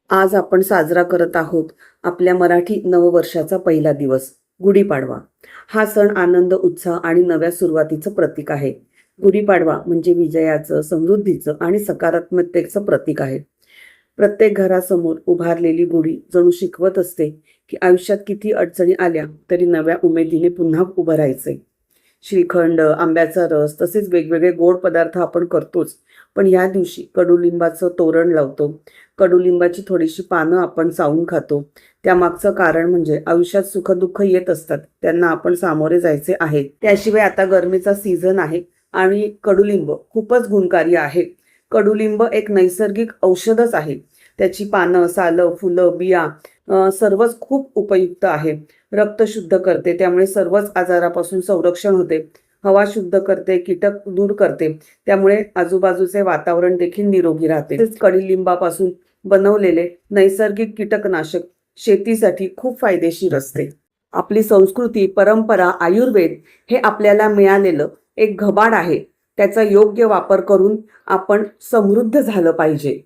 आज आपण साजरा करत आहोत आपल्या मराठी नववर्षाचा पहिला दिवस गुढीपाडवा. हा सण आनंद, उत्साह आणि नव्या सुरुवातीचं प्रतीक आहे. गुढीपाडवा म्हणजे विजयाचं, समृद्धीचं आणि सकारात्मकतेचं प्रतीक आहे. प्रत्येक घरासमोर उभारलेली गुढी जणू शिकवत असते की आयुष्यात किती अडचणी आल्या तरी नव्या उमेदीने पुन्हा उभं राहायचंय. श्रीखंड, आंब्याचा रस तसेच वेगवेगळे गोड पदार्थ आपण करतोच. पण या दिवशी कडुलिंबाचं तोरण लावतो. कडुलिंबाची थोडीशी पानं आपण चावून खातो. त्यामागचं कारण म्हणजे आयुष्यात सुखदुःख येत असतात, त्यांना आपण सामोरे जायचे आहे. त्याशिवाय आता गरमीचा सीझन आहे आणि कडुलिंब खूपच गुणकारी आहे. कडुलिंब एक नैसर्गिक औषधच आहे. त्याची पानं, सालं, फुलं, बिया सर्वच खूप उपयुक्त आहे. रक्त शुद्ध करते, त्यामुळे सर्वच आजारापासून संरक्षण होते. हवा शुद्ध करते, कीटक दूर करते, त्यामुळे आजूबाजूचे वातावरण देखील निरोगी राहते. तसेच कडुलिंबापासून बनवलेले नैसर्गिक कीटकनाशक शेतीसाठी खूप फायदेशीर असते. आपली संस्कृती, परंपरा, आयुर्वेद हे आपल्याला मिळालेलं एक घबाड आहे. त्याचा योग्य वापर करून आपण समृद्ध झालं पाहिजे.